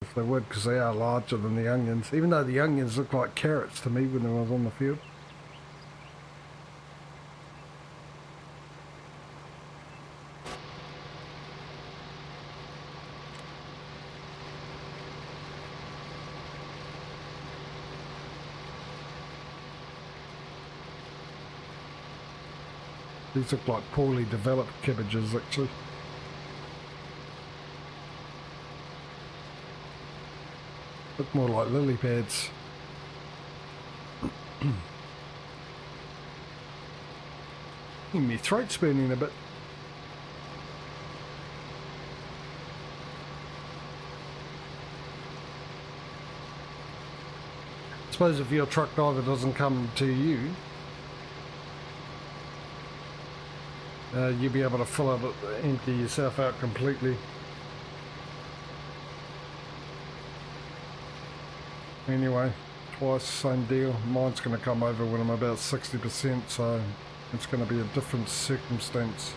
if they would, because they are larger than the onions, even though the onions look like carrots to me when I was on the field. These look like poorly developed cabbages, actually. Look more like lily pads. My throat's burning a bit. I suppose if your truck driver doesn't come to you, you'll be able to fill it, empty yourself out completely. Anyway, twice, same deal. Mine's going to come over when I'm about 60%, so it's going to be a different circumstance.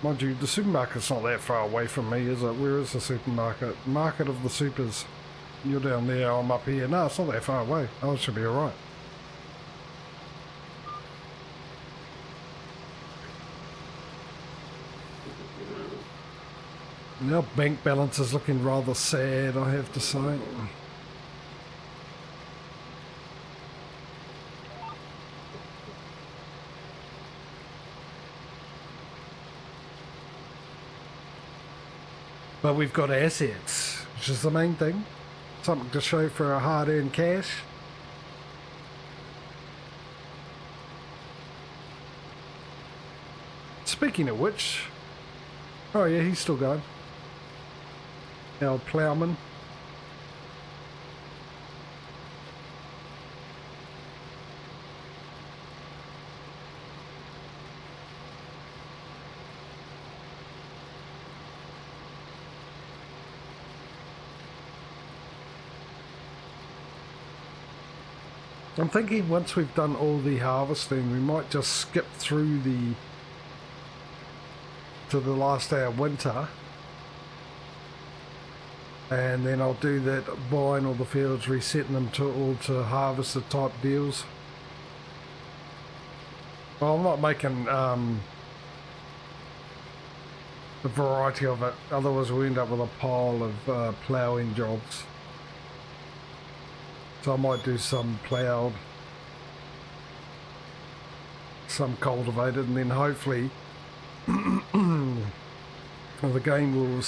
Mind you, the supermarket's not that far away from me, is it? Where is the supermarket? Market of the Supers. You're down there, I'm up here. No, it's not that far away. Oh, it should be alright. Our bank balance is looking rather sad, I have to say. But we've got assets, which is the main thing. Something to show for our hard-earned cash. Speaking of which, oh yeah, he's still going. Our ploughman. I'm thinking once we've done all the harvesting, we might just skip through to the last day of winter, and then I'll do that buying all the fields, resetting them to all to harvested type deals. Well, I'm not making a variety of it, otherwise we'll end up with a pile of ploughing jobs. So I might do some ploughed, some cultivated, and then hopefully the game will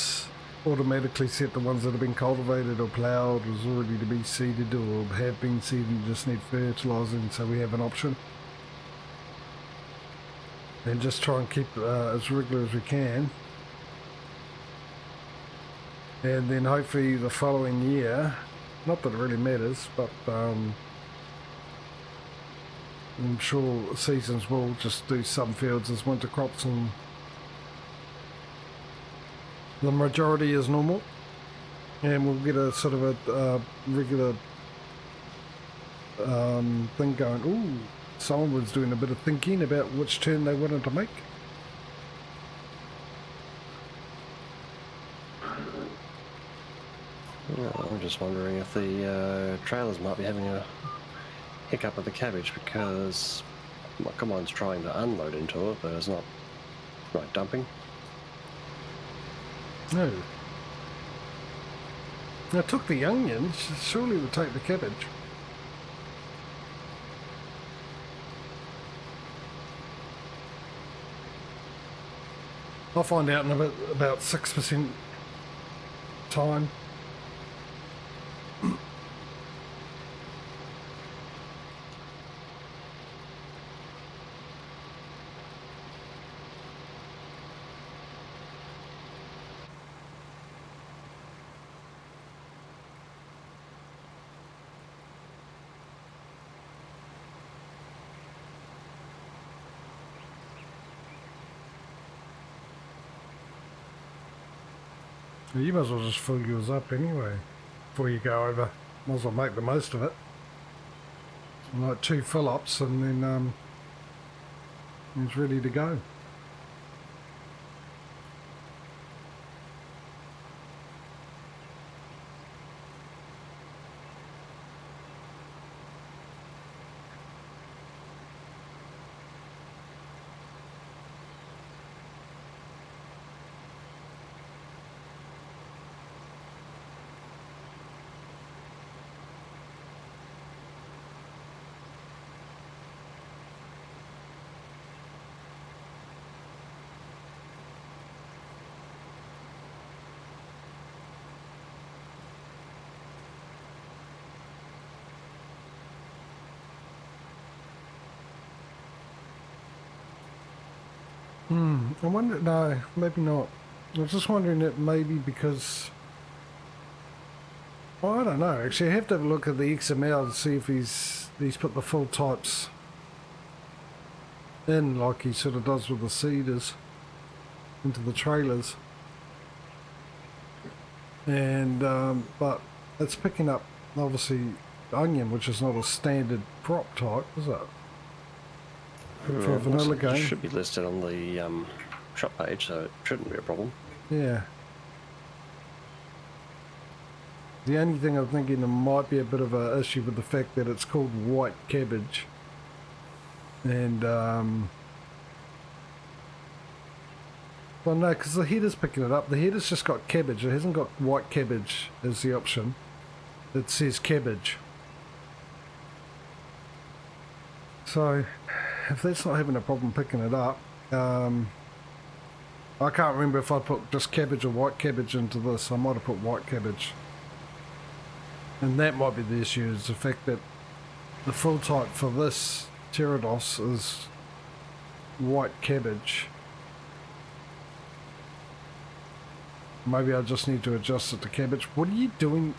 automatically set the ones that have been cultivated or ploughed as already to be seeded or have been seeded and just need fertilising, so we have an option. And just try and keep as regular as we can. And then hopefully the following year, not that it really matters, but I'm sure seasons will just do some fields as winter crops and the majority is normal, and we'll get a sort of a regular thing going. Ooh, someone was doing a bit of thinking about which turn they wanted to make. I'm just wondering if the trailers might be having a hiccup with the cabbage, because mine's trying to unload into it, but it's not right dumping. No. I took the onions, surely it would take the cabbage. I'll find out in about 6% time. You might as well just fill yours up anyway before you go over. Might as well make the most of it. Like 2 fill-ups and then it's ready to go. I wonder, no, maybe not. I was just wondering that maybe because, well, I don't know, actually I have to have a look at the XML to see if he's put the full types in like he sort of does with the seeders into the trailers. And, but it's picking up, obviously, onion, which is not a standard crop type, is it? For a vanilla game. It should be listed on the shop page, so it shouldn't be a problem. Yeah. The only thing I'm thinking there might be a bit of an issue with the fact that it's called white cabbage. And, well, no, because the header's picking it up. The header's just got cabbage. It hasn't got white cabbage as the option. It says cabbage. So, if that's not having a problem picking it up, I can't remember if I put just cabbage or white cabbage into this. I might have put white cabbage. And that might be the issue, is the fact that the full type for this pterodos is white cabbage. Maybe I just need to adjust it to cabbage. What are you doing?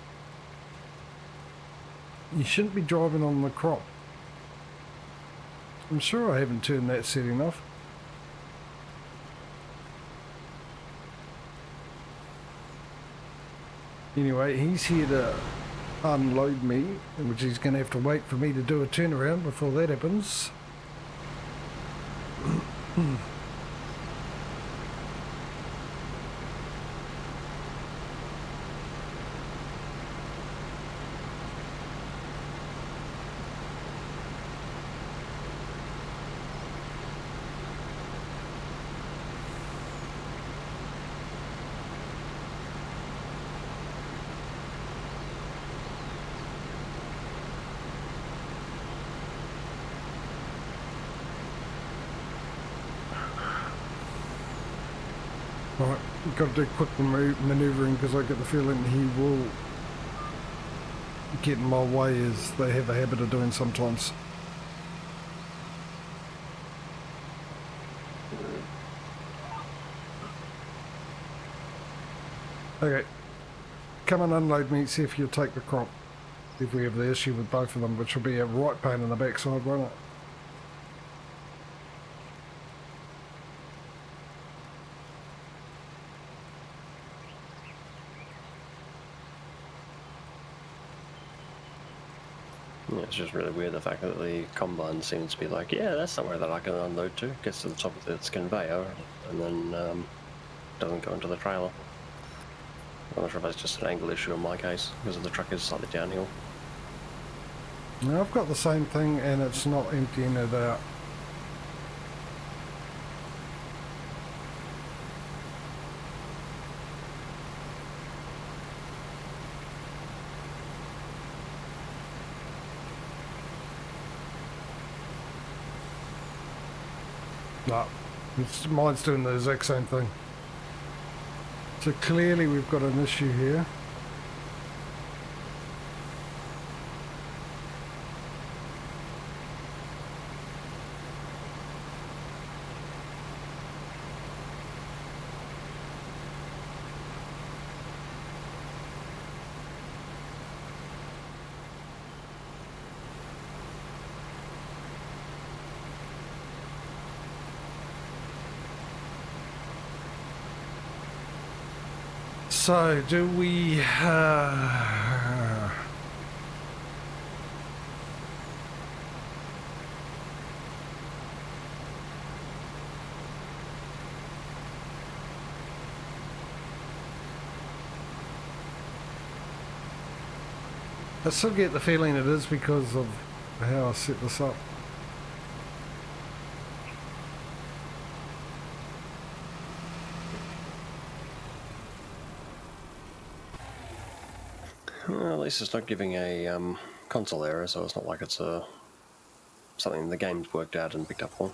You shouldn't be driving on the crop. I'm sure I haven't turned that setting off. Anyway, he's here to unload me, which he's going to have to wait for me to do a turnaround before that happens. Right, got to do quick manoeuvring because I get the feeling he will get in my way, as they have a habit of doing sometimes. Okay, come and unload me, see if you'll take the crop. If we have the issue with both of them, which will be a right pain in the backside, won't it? Yeah, it's just really weird the fact that the combine seems to be like, yeah, that's somewhere that I can unload to. Gets to the top of its conveyor and then doesn't go into the trailer. I'm not sure if that's just an angle issue in my case, because the truck is slightly downhill. Now I've got the same thing and it's not emptying it out. No, mine's doing the exact same thing. So clearly we've got an issue here. So, do we... I still get the feeling it is because of how I set this up. Well, at least it's not giving a console error, so it's not like it's something the game's worked out and picked up on.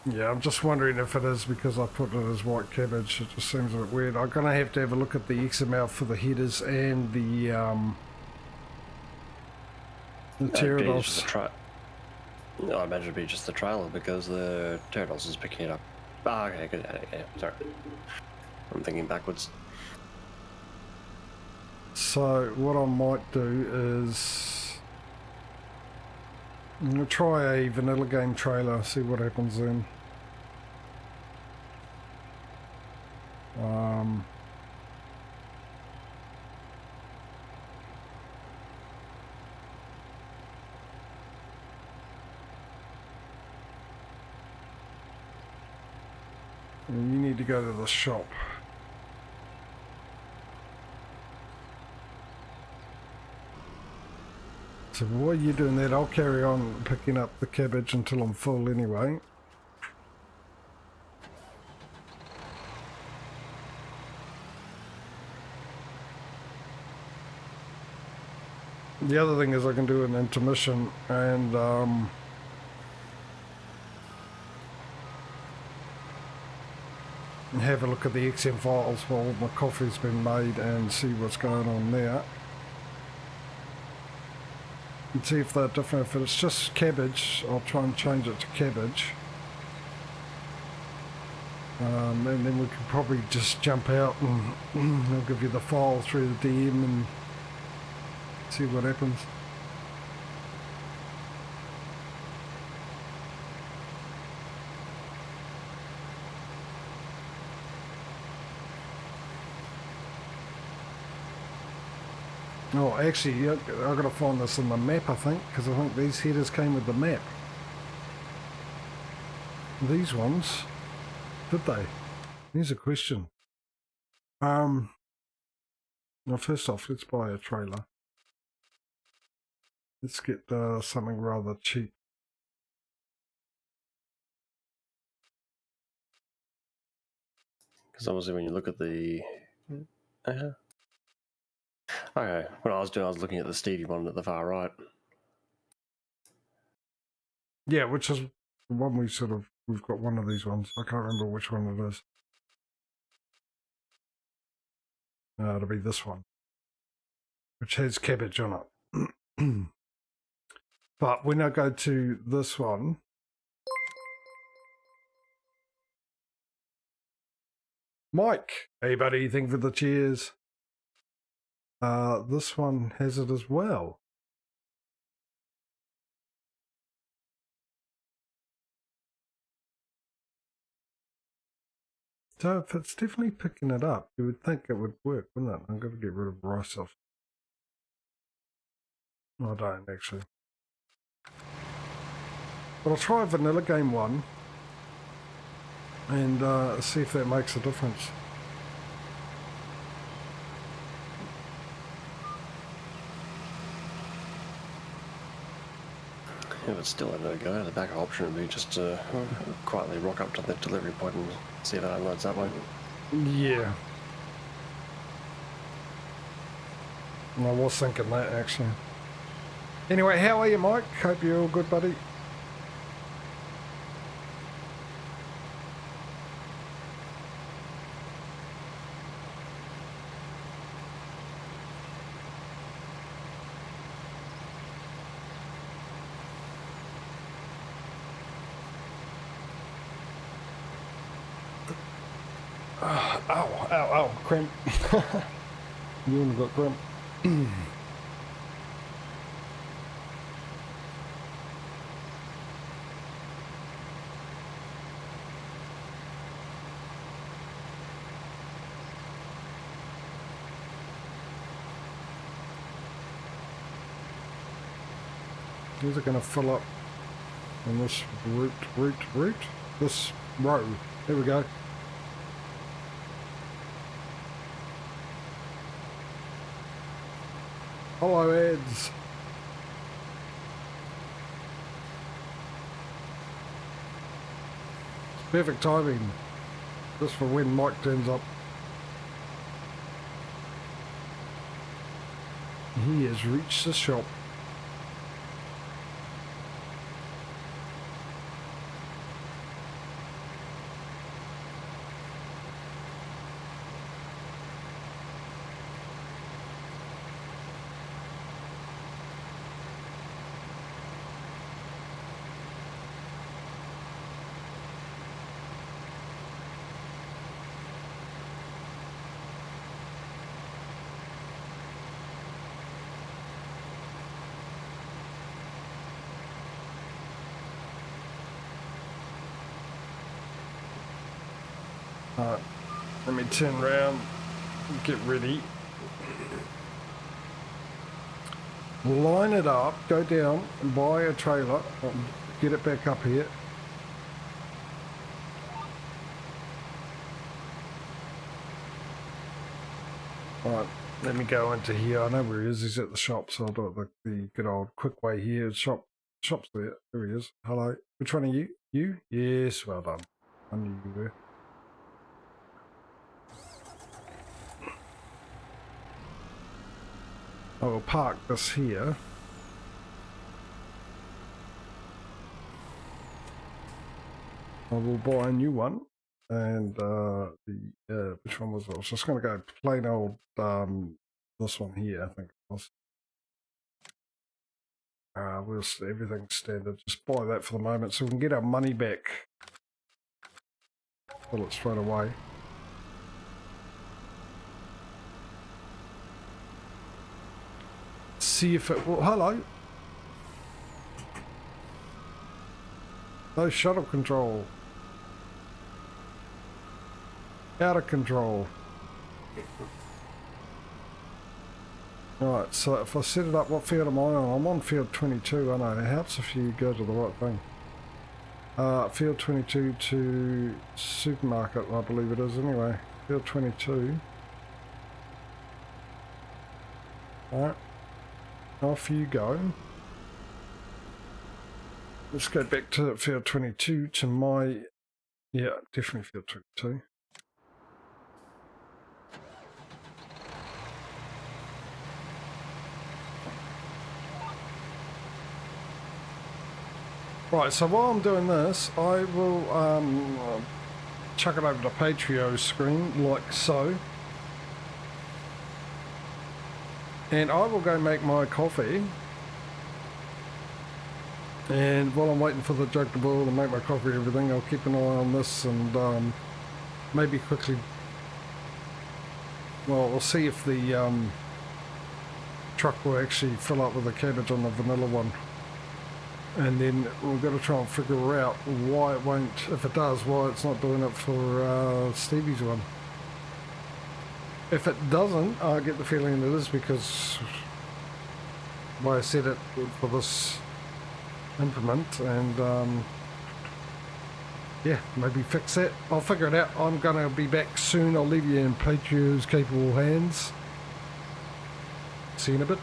Yeah, I'm just wondering if it is because I put it as white cabbage. It just seems a bit weird. I'm going to have a look at the XML for the headers and the pterodos. No, I imagine it'd be just the trailer because the pterodos is picking it up Oh, okay, good. Yeah, sorry. I'm thinking backwards. So what I might do is I'm going to try a vanilla game trailer, see what happens then. You need to go to the shop. So while you're doing that, I'll carry on picking up the cabbage until I'm full anyway. The other thing is I can do an intermission and have a look at the XM files while my coffee's been made and see what's going on there. And see if they're different. If it's just cabbage, I'll try and change it to cabbage. And then we could probably just jump out and I'll give you the file through the DM and see what happens. Oh, actually, I've got to find this in the map, I think, because I think these headers came with the map. These ones, did they? Here's a question. Well, first off, let's buy a trailer. Let's get something rather cheap. Because obviously when you look at the... Okay, what I was doing, I was looking at the Stevie one at the far right. Yeah, which is the one we've got one of these ones. I can't remember which one it is. It'll be this one, which has cabbage on it. But when I go to this one, Mike, hey buddy, thank you for the cheers. This one has it as well. So if it's definitely picking it up, you would think it would work, wouldn't it? I'm going to get rid of rice off. I don't actually. But I'll try a vanilla game one and see if that makes a difference. If it's still a no-go, the backup option would be just to quietly rock up to the delivery point and see if it unloads that way. Yeah. I was thinking that actually. Anyway, how are you, Mike? Hope you're all good, buddy. Ow, cramp. You only got cramp. These are going to fill up on this route, this row. There we go. Hello, Eds. Perfect timing. Just for when Mike turns up. He has reached the shop. Alright, let me turn around, get ready. Line it up, go down and buy a trailer, get it back up here. Alright, let me go into here. I know where he is. He's at the shop, so I'll do it the good old quick way here. Shop's there. There he is. Hello. Which one are you? You? Yes, well done. I knew you were. I will park this here. I will buy a new one. And which one was it? I was just going to go plain old this one here, I think it was. Everything's standard. Just buy that for the moment so we can get our money back. Pull it straight away. See if it will. Hello. No shuttle control. Out of control. Right, so if I set it up, what field am I on? I'm on field 22, I know. It helps if you go to the right thing. Field 22 to supermarket, I believe it is anyway. Field 22. Alright. Off you go. Let's go back to field 22 to my... Yeah, definitely field 22. Right, so while I'm doing this, I will chuck it over to Patrio screen, like so. And I will go make my coffee. And while I'm waiting for the jug to boil and make my coffee and everything, I'll keep an eye on this and maybe quickly... Well, we'll see if the truck will actually fill up with the cabbage on the vanilla one. And then we've got to try and figure out why it won't, if it does, why it's not doing it for Stevie's one. If it doesn't, I get the feeling it is because why I set it for this implement, and yeah, maybe fix that. I'll figure it out. I'm going to be back soon. I'll leave you in Patrio's capable hands. See you in a bit.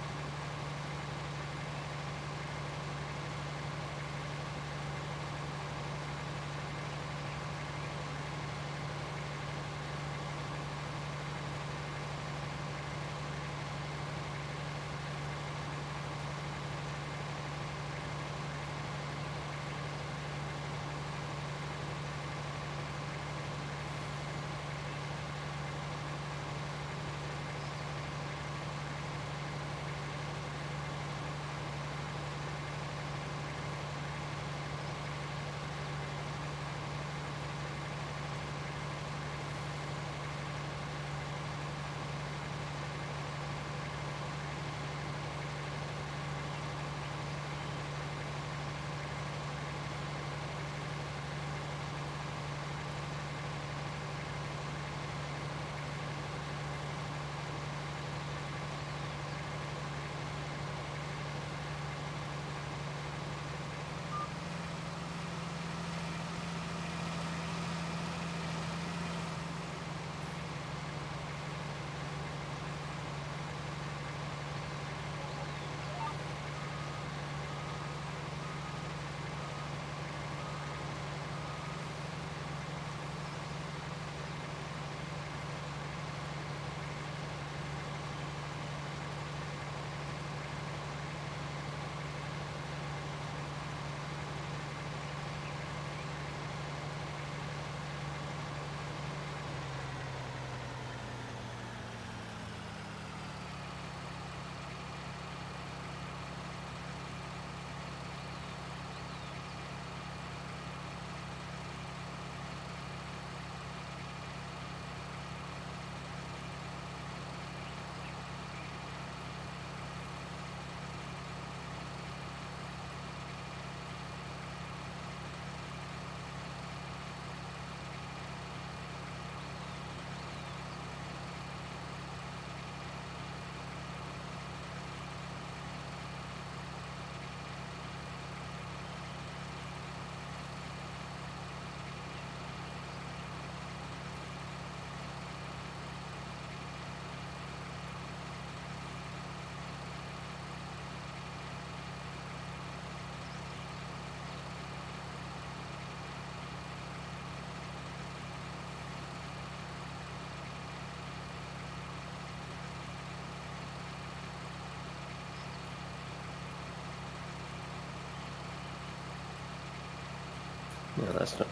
Yeah, that's not.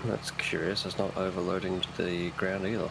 That's curious. It's not overloading to the ground either.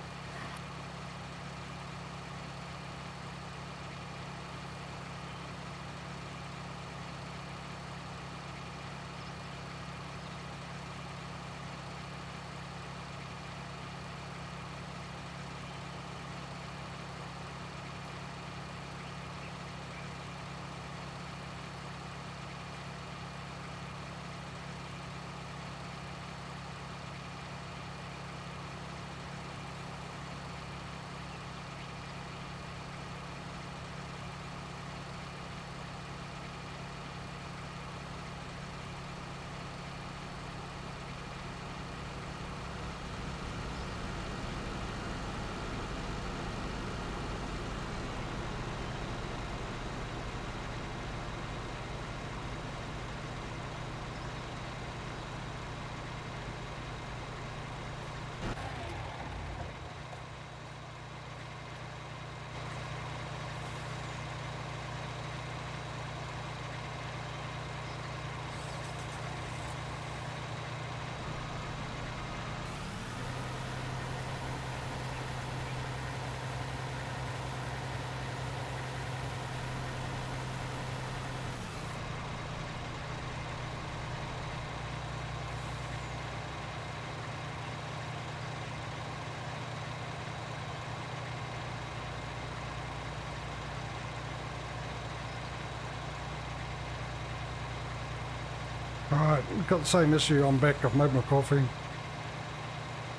Alright, got the same issue. I'm back. I've made my coffee.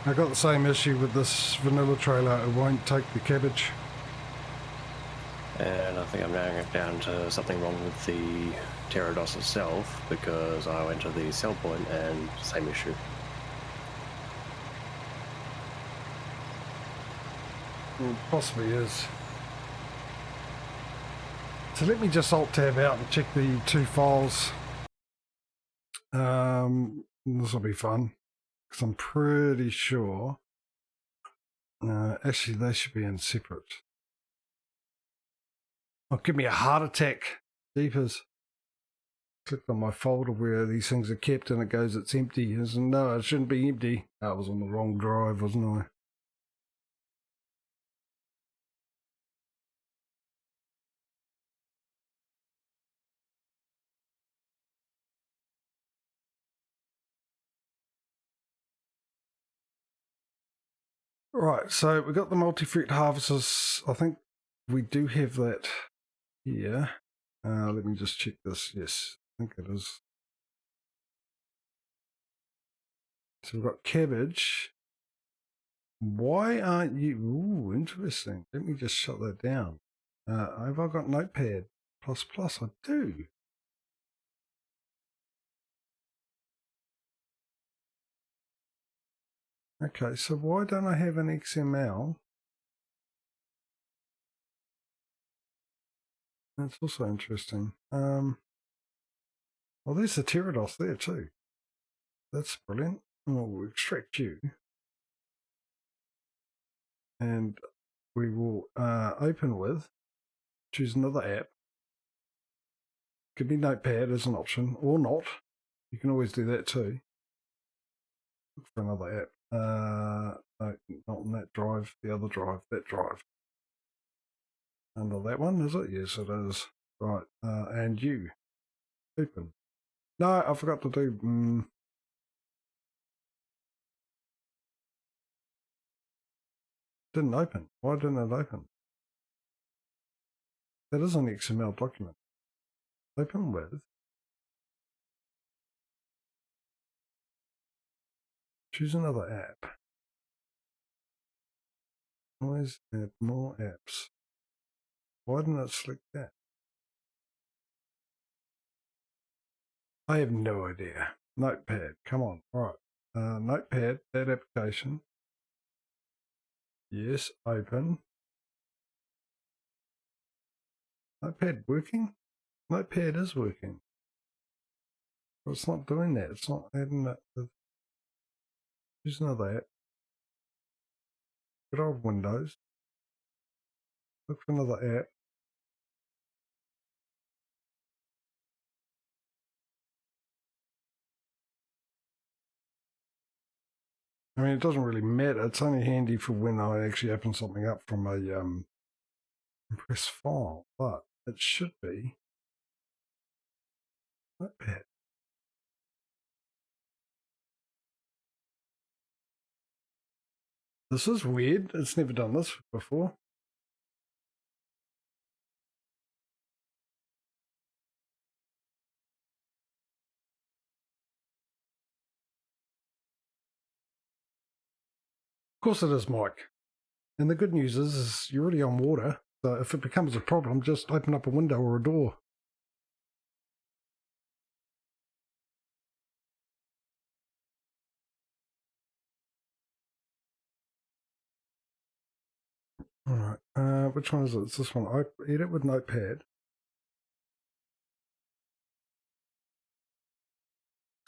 I got the same issue with this vanilla trailer. It won't take the cabbage. And I think I'm narrowing it down to something wrong with the Pterodos itself, because I went to the sell point and same issue. Possibly is. So let me just alt tab out and check the two files. This will be fun because I'm pretty sure. Actually, they should be in separate. Oh, give me a heart attack. Deepers. Clicked on my folder where these things are kept and it goes, it's empty. No, it shouldn't be empty. I was on the wrong drive, wasn't I? Right, so we've got the multi-fruit harvesters. I think we do have that here. Let me just check this. Yes, I think it is. So we've got cabbage. Why aren't you? Ooh, interesting. Let me just shut that down. Have I got Notepad++? I do. Okay, so why don't I have an XML? That's also interesting. Well, there's the Pterodos there too. That's brilliant. We'll extract you. And we will open with, choose another app. Could be Notepad as an option, or not. You can always do that too. Look for another app. No, not on that drive, the other drive, that drive. Under that one, is it? Yes, it is. Right, and you. Open. No, I forgot to do... Didn't open. Why didn't it open? That is an XML document. Open with. Choose another app. Always add more apps. Why didn't it select that? I have no idea. Notepad, come on. Right. Notepad, that application. Yes, open. Notepad working? Notepad is working. But it's not doing that. It's not adding that. Choose another app. Get off Windows. Look for another app. I mean, it doesn't really matter. It's only handy for when I actually open something up from a compressed file, but it should be Notepad. This is weird. It's never done this before. Of course it is, Mike. And the good news is you're already on water, so if it becomes a problem, just open up a window or a door. All right. Which one is it? It's this one. I edit with Notepad.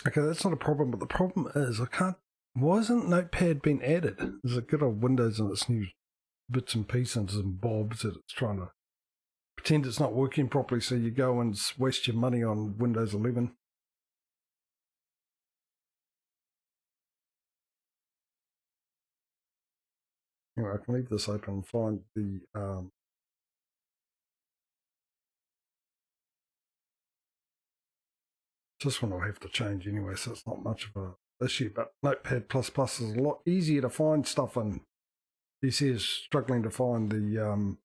Okay, that's not a problem, but the problem is I can't. Why hasn't Notepad been added? Is it good old Windows and its new bits and pieces and bobs that it's trying to pretend it's not working properly, so you go and waste your money on Windows 11? Anyway, I can leave this open and find the this one I'll have to change anyway, so it's not much of a issue. But Notepad++ is a lot easier to find stuff in. DC is struggling to find the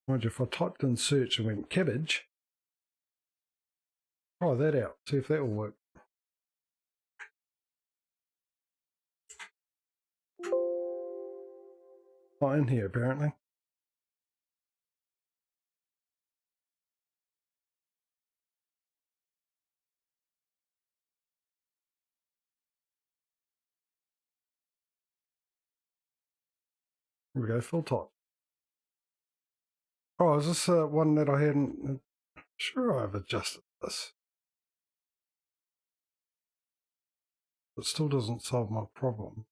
mind you, if I typed in search and went cabbage, try that out, see if that will work. Not in here apparently. Here we go, full type. Oh, is this one that I hadn't? Sure, I've adjusted this. It still doesn't solve my problem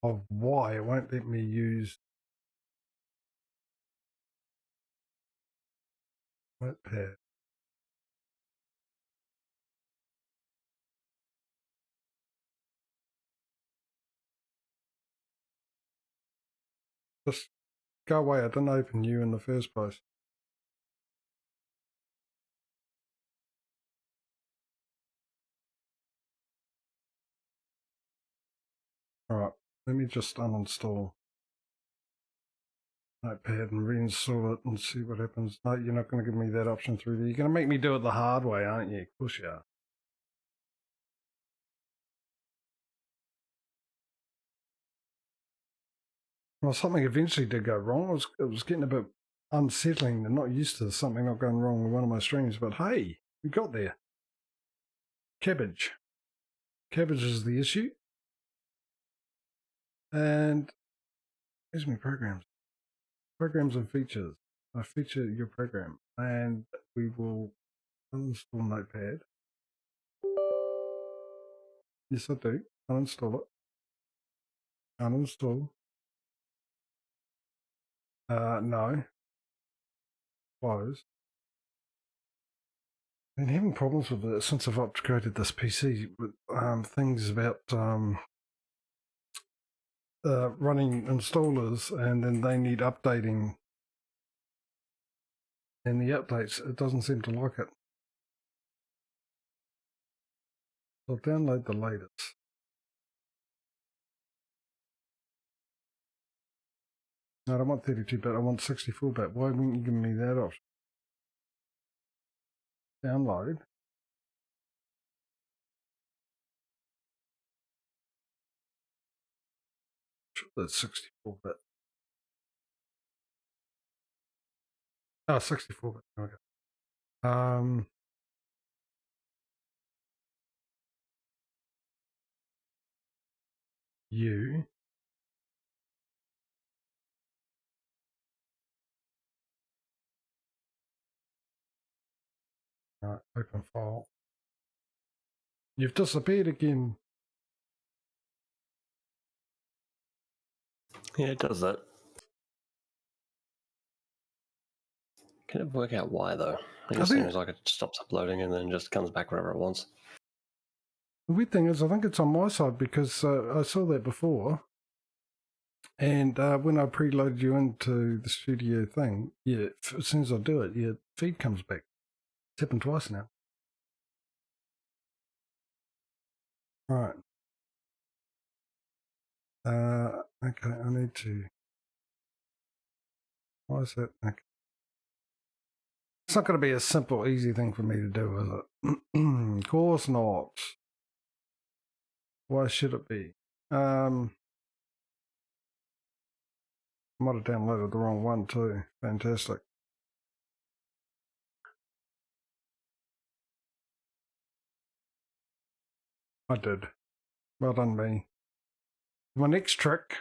of why it won't let me use Notepad. Just go away, I didn't open you in the first place. Alright, let me just uninstall Notepad and reinstall it and see what happens. No, you're not going to give me that option through there. You're going to make me do it the hard way, aren't you? Of course you are. Well, something eventually did go wrong. It was getting a bit unsettling and not used to something not going wrong with one of my streams. But hey, we got there. Cabbage. Cabbage is the issue. And here's my programs. Programs and features. I feature your program. And we will uninstall Notepad. Yes, I do. Uninstall it. Uninstall. No. Close. I've been having problems with it since I've upgraded this PC with things about running installers, and then they need updating. And the updates, it doesn't seem to like it. So I'll download the latest. No, I don't want 32-bit, I want 64-bit. Why wouldn't you give me that option? Download. Sure, that's 64-bit. Oh, 64-bit. Okay. You. Open file. You've disappeared again. Yeah, it does that. Can never work out why though. It I just think seems like it stops uploading and then just comes back whenever it wants. the weird thing is, I think it's on my side because I saw that before. And when I preloaded you into the studio thing, yeah, as soon as I do it, your feed comes back. It's happened twice now. All right. Okay, I need to. Why is that? Okay. It's not going to be a simple, easy thing for me to do, is it? Of course not. Why should it be? I might have downloaded the wrong one too. Fantastic. I did. Well done, me. My next trick.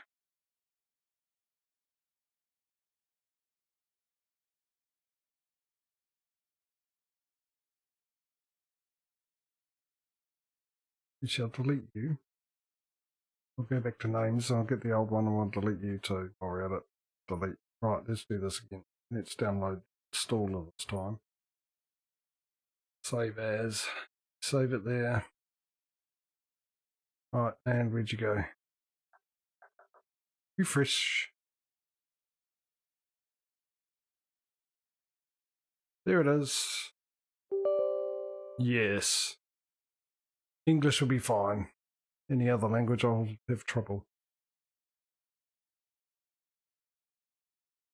We shall delete you. I'll go back to names. I'll get the old one and I'll delete you too. Worry about it. Delete. Right, let's do this again. Let's download installer this time. Save as. Save it there. Right, and where'd you go? Refresh. There it is. Yes. English will be fine. Any other language I'll have trouble.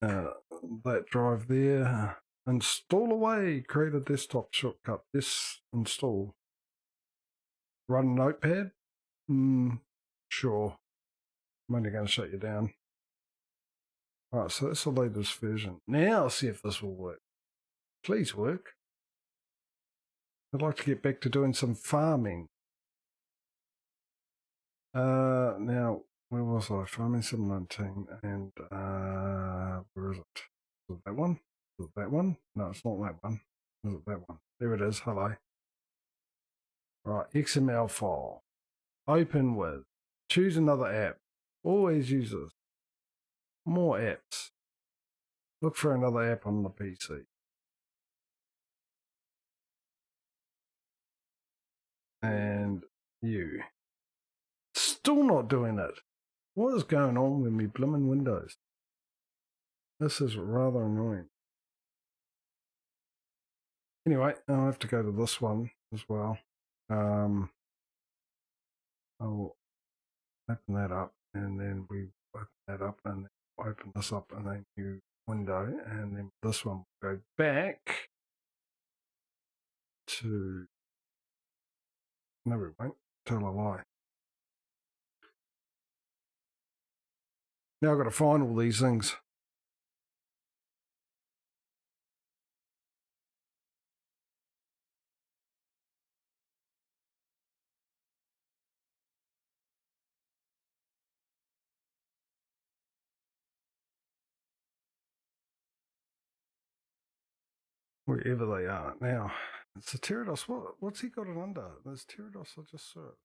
That drive there. Install away. Create a desktop shortcut. This install. Run Notepad? Sure. I'm only going to shut you down. Alright, so that's the latest version. Now see if this will work. Please work. I'd like to get back to doing some farming. Now, where was I? Farming 719 and where is it? Is it that one? Is it that one? No, it's not that one. Is it that one? There it is. Hello. Right, XML file. Open with. Choose another app. Always use this. More apps. Look for another app on the PC. And you. Still not doing it. What is going on with me blimmin' Windows? This is rather annoying. Anyway, I'll have to go to this one as well. I'll open that up and then we open that up and then open this up in a new window, and then this one will go back to, no we won't, tell a lie. Now I've got to find all these things. Wherever they are. Now, it's a Pterodos. What's he got it under? There's Pterodos I just saw it.